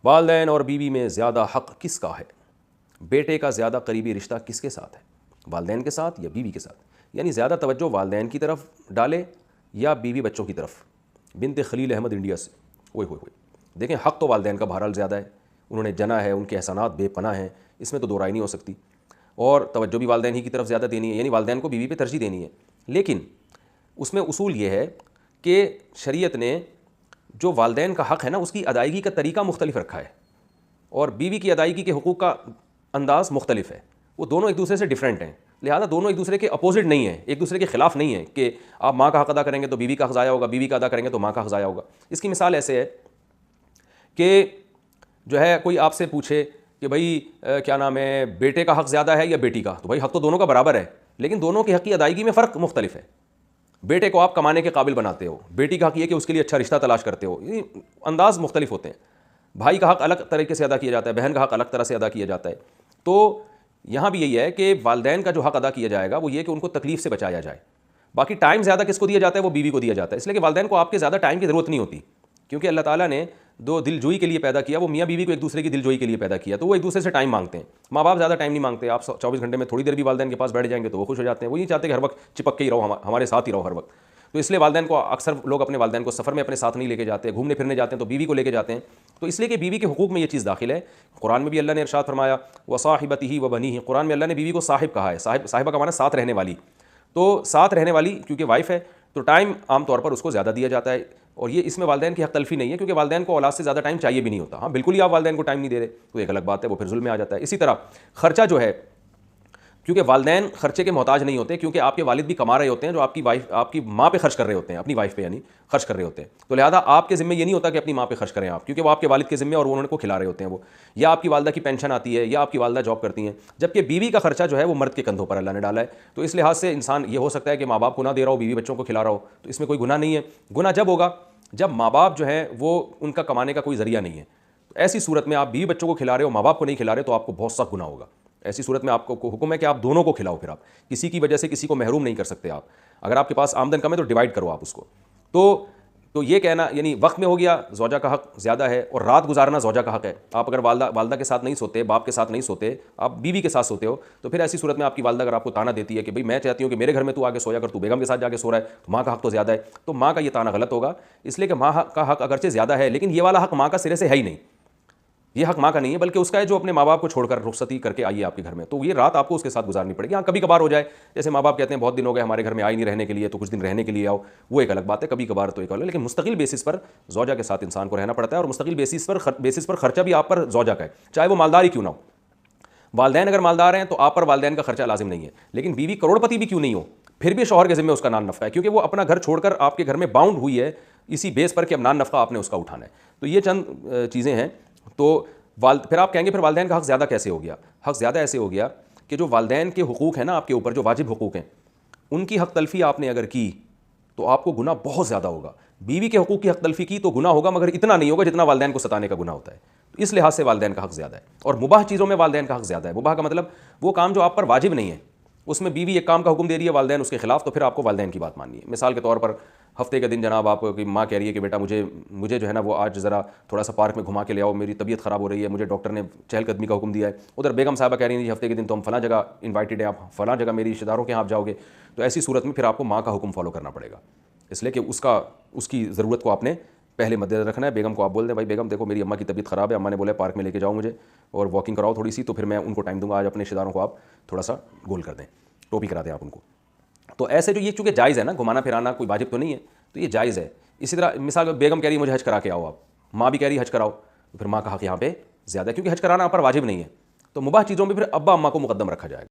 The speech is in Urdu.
والدین اور بیوی میں زیادہ حق کس کا ہے؟ بیٹے کا زیادہ قریبی رشتہ کس کے ساتھ ہے؟ والدین کے ساتھ یا بیوی کے ساتھ؟ یعنی زیادہ توجہ والدین کی طرف ڈالے یا بیوی بچوں کی طرف؟ بنت خلیل احمد انڈیا سے. اوئے ہوئے ہوئے. دیکھیں حق تو والدین کا بہرحال زیادہ ہے, انہوں نے جنا ہے, ان کے احسانات بے پناہ ہیں, اس میں تو دو رائے نہیں ہو سکتی, اور توجہ بھی والدین ہی کی طرف زیادہ دینی ہے, یعنی والدین کو بیوی پہ ترجیح دینی ہے. لیکن اس میں اصول یہ ہے کہ شریعت نے جو والدین کا حق ہے نا اس کی ادائیگی کا طریقہ مختلف رکھا ہے, اور بیوی کی ادائیگی کے حقوق کا انداز مختلف ہے. وہ دونوں ایک دوسرے سے ڈیفرنٹ ہیں, لہٰذا دونوں ایک دوسرے کے اپوزٹ نہیں ہیں, ایک دوسرے کے خلاف نہیں ہیں کہ آپ ماں کا حق ادا کریں گے تو بیوی کا حق ضائع ہوگا, بیوی کا ادا کریں گے تو ماں کا حق ضائع ہوگا. اس کی مثال ایسے ہے کہ جو ہے کوئی آپ سے پوچھے کہ بھائی کیا نام ہے, بیٹے کا حق زیادہ ہے یا بیٹی کا؟ تو بھائی حق تو دونوں کا برابر ہے, لیکن دونوں کی حق کی ادائیگی میں فرق مختلف ہے. بیٹے کو آپ کمانے کے قابل بناتے ہو, بیٹی کا حق یہ کہ اس کے لیے اچھا رشتہ تلاش کرتے ہو, یہ انداز مختلف ہوتے ہیں. بھائی کا حق الگ طریقے سے ادا کیا جاتا ہے, بہن کا حق الگ طرح سے ادا کیا جاتا ہے. تو یہاں بھی یہی ہے کہ والدین کا جو حق ادا کیا جائے گا وہ یہ کہ ان کو تکلیف سے بچایا جائے. باقی ٹائم زیادہ کس کو دیا جاتا ہے؟ وہ بیوی کو دیا جاتا ہے, اس لیے کہ والدین کو آپ کے زیادہ ٹائم کی ضرورت نہیں ہوتی, کیونکہ اللہ تعالیٰ نے دو دل جوئی کے لیے پیدا کیا, وہ میاں بیوی کو ایک دوسرے کی دل جوئی کے لیے پیدا کیا, تو وہ ایک دوسرے سے ٹائم مانگتے ہیں. ماں باپ زیادہ ٹائم نہیں مانگتے, آپ 24 گھنٹے میں تھوڑی دیر بھی والدین کے پاس بیٹھ جائیں گے تو وہ خوش ہو جاتے ہیں. وہ نہیں چاہتے کہ ہر وقت چپک کے ہی رہو, ہمارے ساتھ ہی رہو ہر وقت. تو اس لیے والدین کو اکثر لوگ اپنے والدین کو سفر میں اپنے ساتھ نہیں لے کے جاتے, گھومنے پھرنے جاتے ہیں تو بیوی کو لے کے جاتے ہیں. تو اس لیے کہ بیوی کے حقوق میں یہ چیز داخل ہے. قرآن میں بھی اللہ نے ارشاد فرمایا وصاحبتہ وبنیہ, قرآن میں اللہ نے بیوی کو صاحب کہا ہے. صاحبہ کا معنی ساتھ رہنے والی, تو ساتھ رہنے والی کیونکہ وائف ہے تو ٹائم عام طور پر اس کو زیادہ دیا جاتا ہے. اور یہ اس میں والدین کی حق تلفی نہیں ہے, کیونکہ والدین کو اولاد سے زیادہ ٹائم چاہیے بھی نہیں ہوتا. ہاں بالکل ہی آپ والدین کو ٹائم نہیں دے رہے تو ایک الگ بات ہے, وہ پھر ظلم میں آ جاتا ہے. اسی طرح خرچہ جو ہے, کیونکہ والدین خرچے کے محتاج نہیں ہوتے, کیونکہ آپ کے والد بھی کما رہے ہوتے ہیں جو آپ کی وائف, آپ کی ماں پہ خرچ کر رہے ہوتے ہیں, اپنی وائف پہ یعنی خرچ کر رہے ہوتے ہیں. تو لہٰذا آپ کے ذمہ یہ نہیں ہوتا کہ اپنی ماں پہ خرچ کریں آپ, کیونکہ وہ آپ کے والد کے ذمہ اور وہ انہوں کو کھلا رہے ہوتے ہیں وہ, یا آپ کی والدہ کی پینشن آتی ہے یا آپ کی والدہ جاب کرتی ہیں. جبکہ بیوی کا خرچہ جو ہے وہ مرد کے کندھوں پر اللہ نے ڈالا ہے. تو اس لحاظ سے انسان یہ ہو سکتا ہے کہ ماں باپ کو نہ دے رہا ہو, بیوی بچوں کو کھلا رہا ہو, تو اس میں کوئی گناہ نہیں ہے. گناہ جب ہوگا جب ماں باپ جو ہیں وہ ان کا کمانے کا کوئی ذریعہ نہیں ہے. ایسی صورت میں آپ بیوی بچوں کو کھلا رہے ہو, ماں باپ کو نہیں کھلا رہے, تو آپ کو بہت سخت گناہ ہوگا. ایسی صورت میں آپ کو حکم ہے کہ آپ دونوں کو کھلاؤ, پھر آپ کسی کی وجہ سے کسی کو محروم نہیں کر سکتے. آپ اگر آپ کے پاس آمدن کم ہے تو ڈیوائڈ کرو آپ اس کو. تو یہ کہنا یعنی وقت میں ہو گیا زوجہ کا حق زیادہ ہے, اور رات گزارنا زوجہ کا حق ہے. آپ اگر والدہ کے ساتھ نہیں سوتے, باپ کے ساتھ نہیں سوتے, آپ بیوی کے ساتھ سوتے ہو, تو پھر ایسی صورت میں آپ کی والدہ اگر آپ کو تانا دیتی ہے کہ بھئی میں چاہتی ہوں کہ میرے گھر میں تو آگے سویا کر, تو بیگم کے ساتھ جا کے سو رہا ہے, تو ماں کا حق تو زیادہ ہے, تو ماں کا یہ تانا غلط ہوگا. اس لیے کہ ماں کا حق اگرچہ زیادہ ہے, لیکن یہ والا حق ماں کا سرے سے ہے ہی نہیں. یہ حق ماں کا نہیں ہے, بلکہ اس کا ہے جو اپنے ماں باپ کو چھوڑ کر رخصتی کر کے آئیے آپ کے گھر میں, تو یہ رات آپ کو اس کے ساتھ گزارنی پڑے گی. ہاں کبھی کبھار ہو جائے, جیسے ماں باپ کہتے ہیں بہت دن ہو گئے ہمارے گھر میں آئی نہیں رہنے کے لیے, تو کچھ دن رہنے کے لیے آؤ, وہ ایک الگ بات ہے. کبھی کبھار تو ایک الگ, لیکن مستقل بیسس پر زوجہ کے ساتھ انسان کو رہنا پڑتا ہے, اور مستقل بیسس پر خرچہ بھی آپ پر زوجہ کا ہے, چاہے وہ مالدار ہی کیوں نہ ہو. والدین اگر مالدار ہیں تو آپ پر والدین کا خرچہ لازم نہیں ہے, لیکن بیوی کروڑ پتی بھی کیوں نہیں ہو, پھر بھی شوہر کے ذمہ اس کا نان نفقہ ہے, کیونکہ وہ اپنا گھر چھوڑ کر آپ کے گھر میں باؤنڈ ہوئی ہے اسی بیس پر کہ اب نان نفقہ آپ نے اس کا اٹھانا ہے. تو یہ چند چیزیں ہیں. تو پھر آپ کہیں گے پھر والدین کا حق زیادہ کیسے ہو گیا؟ حق زیادہ ایسے ہو گیا کہ جو والدین کے حقوق ہیں نا آپ کے اوپر, جو واجب حقوق ہیں, ان کی حق تلفی آپ نے اگر کی تو آپ کو گناہ بہت زیادہ ہوگا. بیوی کے حقوق کی حق تلفی کی تو گناہ ہوگا, مگر اتنا نہیں ہوگا جتنا والدین کو ستانے کا گناہ ہوتا ہے. تو اس لحاظ سے والدین کا حق زیادہ ہے. اور مباح چیزوں میں والدین کا حق زیادہ ہے. مباح کا مطلب وہ کام جو آپ پر واجب نہیں ہے, اس میں بیوی ایک کام کا حکم دے رہی ہے, والدین اس کے خلاف, تو پھر آپ کو والدین کی بات ماننی ہے. مثال کے طور پر ہفتے کے دن جناب آپ کی ماں کہہ رہی ہے کہ بیٹا مجھے جو ہے نا وہ آج ذرا تھوڑا سا پارک میں گھما کے لے آؤ, میری طبیعت خراب ہو رہی ہے, مجھے ڈاکٹر نے چہل قدمی کا حکم دیا ہے. ادھر بیگم صاحبہ کہہ رہی ہیں ہفتے کے دن تو ہم فلاں جگہ انوائٹڈ ہیں, آپ فلاں جگہ میری رشتہ داروں کے یہاں آپ جاؤ گے. تو ایسی صورت میں پھر آپ کو ماں کا حکم فالو کرنا پڑے گا, اس لیے کہ اس کی ضرورت کو آپ نے پہلے مد نظر رکھنا ہے. بیگم کو آپ بول دیں بھائی بیگم دیکھو میری اماں کی طبیعت خراب ہے, اماں نے بولا پارک میں لے کے جاؤ مجھے اور واکنگ کراؤ تھوڑی سی, تو پھر میں ان کو ٹائم دوں گا. آج اپنے رشتہ داروں کو آپ تھوڑا سا گول کر دیں, ٹوپی کرا دیں آپ ان کو. تو ایسے جو یہ چونکہ جائز ہے نا, گھمانا پھرانا کوئی واجب تو نہیں ہے, تو یہ جائز ہے. اسی طرح مثال بیگم کہہ رہی ہے مجھے حج کرا کے آؤ آپ, ماں بھی کہہ رہی ہے حج کراؤ, تو پھر ماں کا حق یہاں پہ زیادہ ہے, کیونکہ حج کرانا آپ پر واجب نہیں ہے. تو مباح چیزوں میں پھر ابا اماں کو مقدم رکھا جائے گا.